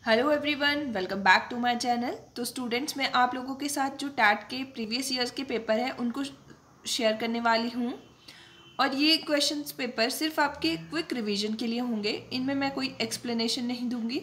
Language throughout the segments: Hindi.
Hello everyone, welcome back to my channel. तो स्टूडेंट्स, मैं आप लोगों के साथ जो टैट के प्रीवियस ईयर्स के पेपर हैं उनको शेयर करने वाली हूँ। और ये क्वेश्चंस पेपर सिर्फ आपके क्विक रिवीजन के लिए होंगे, इनमें मैं कोई एक्सप्लेनेशन नहीं दूंगी।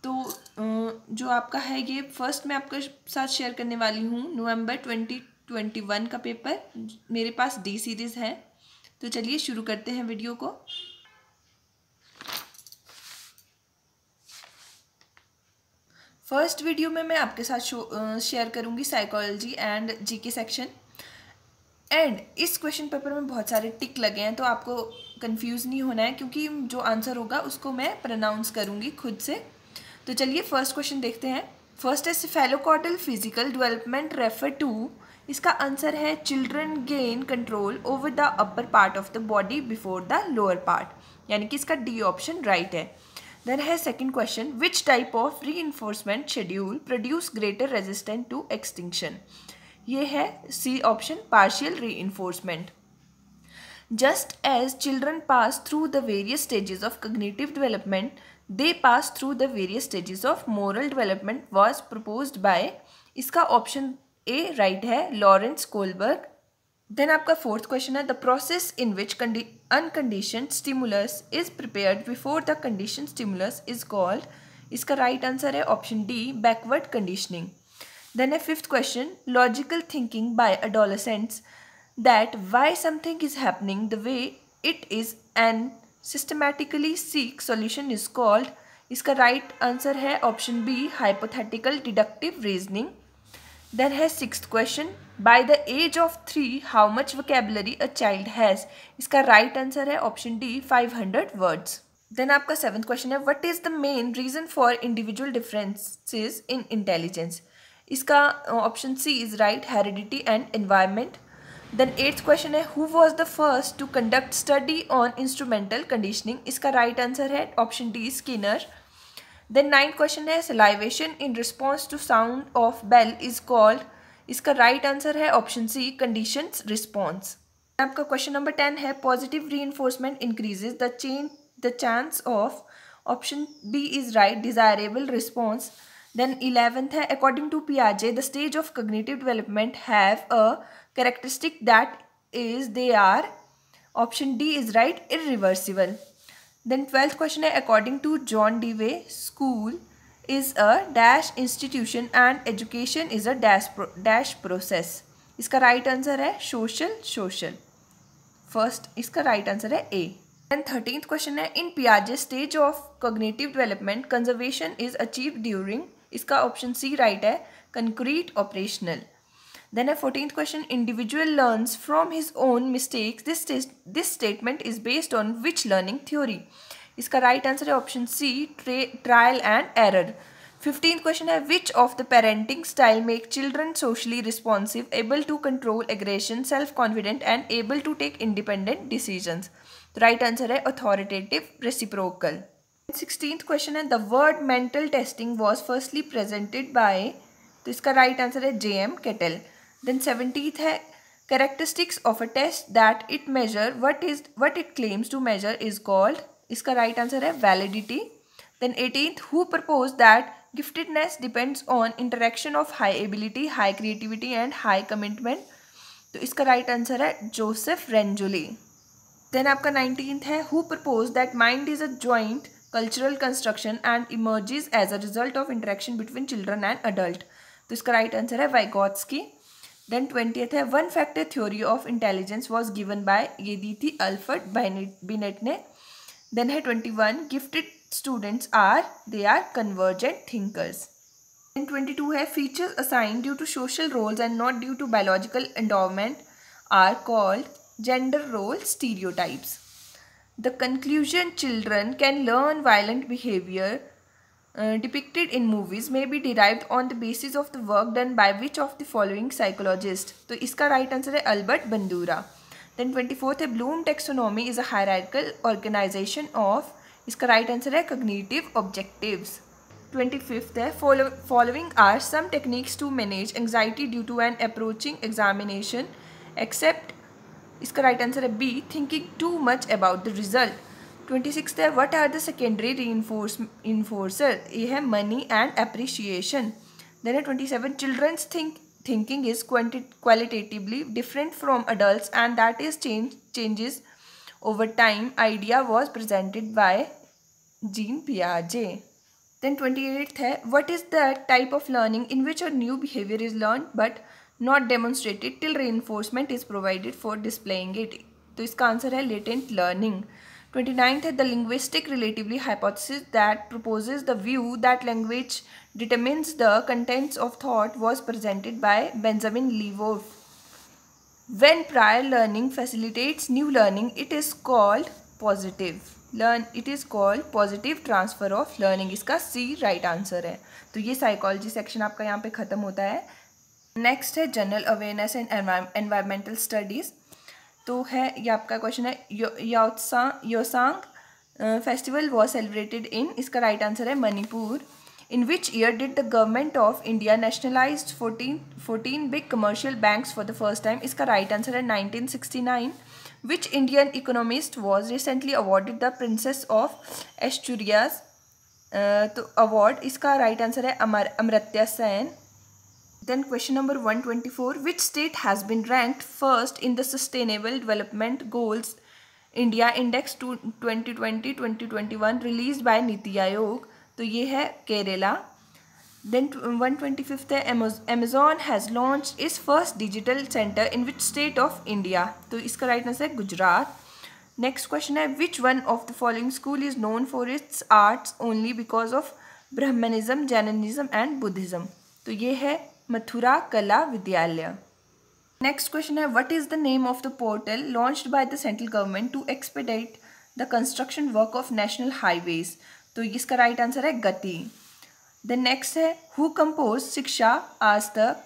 तो जो आपका है ये फर्स्ट मैं आपके साथ शेयर करने वाली हूँ नवंबर 2021 का पेपर। मेरे पास डी सीरीज़ है। तो चलिए शुरू करते हैं वीडियो को। फर्स्ट वीडियो में मैं आपके साथ शेयर करूंगी psychology and GK section. And इस क्वेश्चन पेपर में बहुत सारे टिक लगे हैं, तो आपको कंफ्यूज नहीं होना है क्योंकि जो आंसर होगा उसको मैं प्रोनाउंस करूंगी खुद से। तो चलिए फर्स्ट क्वेश्चन देखते हैं। फर्स्ट है cephalocaudal physical development refer to. इसका आंसर है children gain control over the upper part of the body before the lower part, यानी कि इसका डी ऑप्शन राइट है। देन है second question, which type of reinforcement schedule produce greater resistance to extinction. ये है C option, partial reinforcement. Just as children pass through the various stages of cognitive development, they pass through the various stages of moral development was proposed by. इसका ऑप्शन ए राइट है, लॉरेंस कोलबर्ग। देन आपका फोर्थ क्वेश्चन है, the process in which unconditioned stimulus is prepared before the condition stimulus is called. इसका राइट आंसर है option D, backward conditioning. Then है fifth question, logical thinking by adolescents that why something is happening the way it is and systematically seek solution is called. इसका राइट आंसर है option B, hypothetical deductive reasoning. Then है sixth question, by the age of 3 how much vocabulary a child has. इसका राइट आंसर है ऑप्शन डी, 500 वर्ड्स। देन आपका सेवंथ क्वेश्चन है, what is the main reason for individual differences in intelligence. इसका option C is right, heredity and environment. Then eighth question है, who was the first to conduct study on instrumental conditioning. इसका राइट आंसर है option D, Skinner. Then ninth question है, salivation in response to sound of bell is called. इसका राइट आंसर है ऑप्शन सी, कंडीशंस रिस्पॉन्स। आपका क्वेश्चन नंबर 10 है, positive reinforcement increases the chance of. Option B is right, desirable response. Then 11th है, अकॉर्डिंग टू पियाजे the stage of cognitive development have a characteristic that is they are. Option D is right, irreversible. Then 12th question है, according to John Dewey, school is a dash institution and education is a dash process. इसका right answer है social. First इसका right answer है A. Then 13th question है, in Piaget's stage of cognitive development, conservation is achieved during. इसका option C right है, concrete operational. Then a 14th question, individual learns from his own mistakes. This statement is based on which learning theory? इसका राइट आंसर है option C, trial and error. 15th question है, which of the parenting style make children socially responsive, able to control aggression, self confident and able to take independent decisions. तो राइट आंसर है अथॉरिटेटिव रेसिप्रोकल। 16th क्वेश्चन है, the word mental testing was firstly presented by. तो इसका राइट आंसर है जे.एम. केटल। देन 17th है, characteristics of a test that it major what it claims to measure is called. इसका राइट आंसर है validity. Then 18th, who propose that giftedness depends on interaction of high ability, high creativity and high commitment. तो इसका राइट आंसर है जोसेफ रेंजुली। देन आपका 19th है, who propose that mind is a joint cultural construction and emerges as a result of interaction between children and adult. तो इसका राइट आंसर है वाइगॉत्स्की। देन 20th है, one factor theory of intelligence was given by. ये दी थी अल्फ्रेड बिनेट ने। Then है 21, gifted students they are convergent thinkers. Then 22 है, features assigned due to social roles and not due to biological endowment are called gender role stereotypes. The conclusion, children can learn violent behavior depicted in movies may be derived on the basis of the work done by which of the following psychologist. तो इसका right answer है अल्बर्ट बंदूरा। Then 24th है, Bloom taxonomy is a hierarchical organisation of. इसका राइट आंसर है कॉग्निटिव ऑब्जेक्टिव्स। 25th है, following are some techniques to manage anxiety due to an approaching examination except. इसका राइट आंसर है B, thinking too much about the result. 26 है what are the secondary enforcer, ये है मनी एंड अप्रिशिएशन। देन है 27 children's thinking is qualitatively different from adults and that is changes over time, idea was presented by Jean पियाजे। देन 28 है what is the type of learning in which a new behaviour is learn but not demonstrated till reinforcement is provided for displaying it, तो इसका आंसर है लेटेंट लर्निंग। 29 है the linguistic relatively hypothesis that proposes the view that language determines the contents of thought was presented by Benjamin Levov. When prior learning facilitates new learning, it is called positive transfer of learning. इसका C राइट आंसर है। तो ये साइकोलॉजी सेक्शन आपका यहाँ पे ख़त्म होता है। नेक्स्ट है general awareness and environmental studies. तो है ये आपका क्वेश्चन है Yaosang festival was celebrated in, इसका राइट आंसर है Manipur. In which year did the government of India nationalized 14 big commercial banks for the first time, इसका राइट आंसर है 1969। Which Indian economist was recently awarded the princess of Asturias, तो अवार्ड, इसका राइट आंसर है Amartya Sen. Then question number 124, which state has been ranked first in the Sustainable Development Goals India Index 2020-2021 released by Niti Aayog, तो ये है केरला। Then 125th है Amazon has launched its first digital center in which state of India, तो इसका राइट आंसर है गुजरात। नेक्स्ट क्वेश्चन है which one of the following school is known for its arts only because of Brahmanism, Jainism and Buddhism, तो ये है मथुरा कला विद्यालय। नेक्स्ट क्वेश्चन है what is the name of the portal launched by the central government to expedite the construction work of national highways, तो इसका राइट आंसर है गति। देन नेक्स्ट है हु कंपोज शिक्षा आज तक,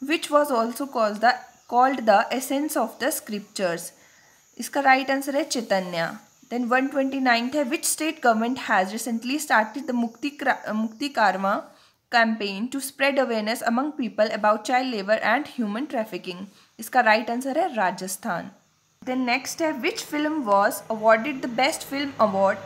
which was also called the essence of the scriptures, इसका राइट आंसर है चैतन्य। देन 129 है which state government has recently started the Mukti Karwan campaign to spread awareness among people about child labor and human trafficking, इसका राइट आंसर है राजस्थान। Then next है which film was awarded the best film award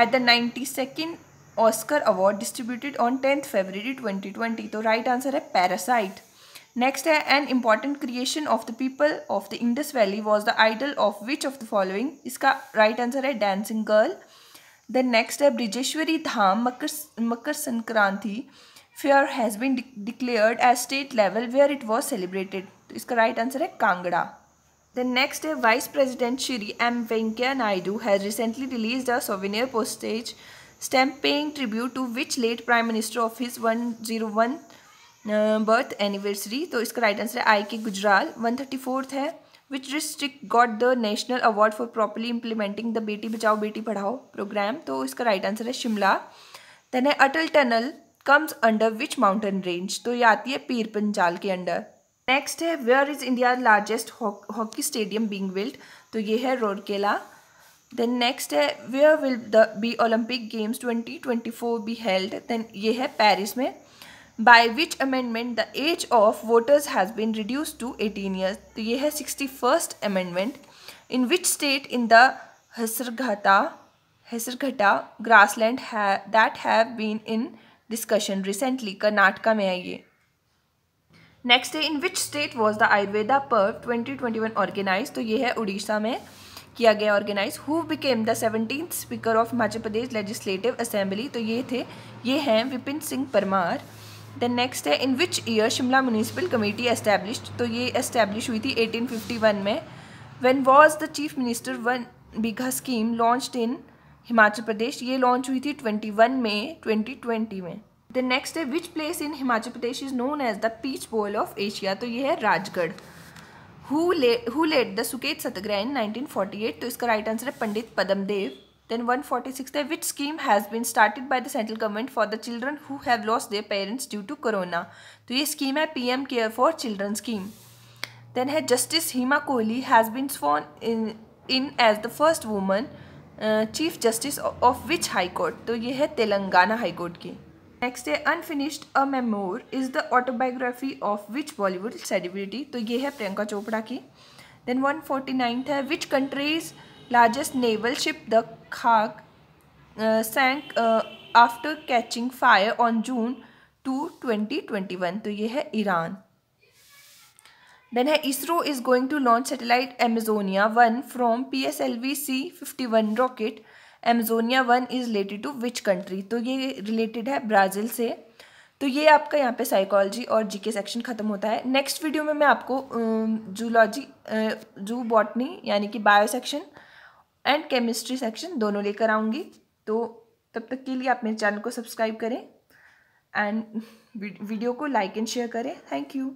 at the 92nd Oscar award distributed on 10th February 2020, तो राइट आंसर है पैरासाइट। नेक्स्ट है an important creation of the people of the Indus Valley was the idol of which of the following, इसका राइट आंसर है dancing girl। Then next है Brajeshwari Dham Makar Sankranti fair has been declared as state level where it was celebrated, तो इसका राइट आंसर है कांगड़ा। देन नेक्स्ट है vice president Shri M Venkaiah Naidu has recently released a souvenir postage stamp paying tribute to which late prime minister of his 101 birth anniversary, तो इसका राइट आंसर है आई के गुजराल। 134th है which district got the national award for properly implementing the Beti Bachao Beti Padhao programme, तो इसका राइट आंसर है शिमला। देन है Atal tunnel comes under which mountain range, तो ये आती है पीर पंजाल के अंडर। नेक्स्ट है where is India largest hockey stadium being built, तो ये है रोरकेला। देन नेक्स्ट है where will the be Olympic games 2024 be held, then ये है पेरिस में। By which amendment the age of voters has been reduced to 18 years, तो ये है 61st amendment। In which state in the Hasarghata grassland that have been in discussion recently, Karnataka में है ये। नेक्स्ट है in which state was the Ayurveda Parv 2021 organise, तो ये है उड़ीसा में किया गया organise. Who became the 17th speaker of Himachal Pradesh legislative assembly, तो ये हैं विपिन सिंह परमार। देन नेक्स्ट है in which year Shimla municipal committee established, तो ये एस्टैब्लिश हुई थी 1851 में। When was the chief minister 1 bigha scheme launched in Himachal Pradesh, ये लॉन्च हुई थी 21 मई 2020 में। देन नेक्स्ट है which place in Himachal Pradesh is known as the peach bowl of Asia, तो ये है Rajgarh. Who led the Suket Satyagraha in 1948, तो इसका राइट आंसर है पंडित पद्मदेव। Then 146 है which scheme has been started by the central government for the children who have lost their parents due to corona, तो ये स्कीम है PM Care for Children scheme। Then है Justice Hima Kohli has been sworn in as the first woman Chief Justice of which High Court, तो ये है तेलंगाना हाई कोर्ट की। नेक्स्ट है Unfinished a Memoir is the autobiography of which Bollywood celebrity, तो ये है प्रियंका चोपड़ा की। Then 149 है which countries largest naval ship the खाक sank after catching fire on June 2, 2021, तो ये है ईरान। देन है ISRO is going to launch satellite Amazonia 1 from PSLV C-51 rocket. Amazonia 1 is related to which country, तो ये रिलेटेड है ब्राज़ील से। तो ये आपका यहाँ पे साइकोलॉजी और जीके सेक्शन खत्म होता है। नेक्स्ट वीडियो में मैं आपको जूलॉजी जू बॉटनी यानी कि bio section and chemistry section दोनों लेकर आऊँगी। तो तब तक के लिए आप मेरे चैनल को सब्सक्राइब करें एंड वीडियो को लाइक एंड शेयर करें। Thank you.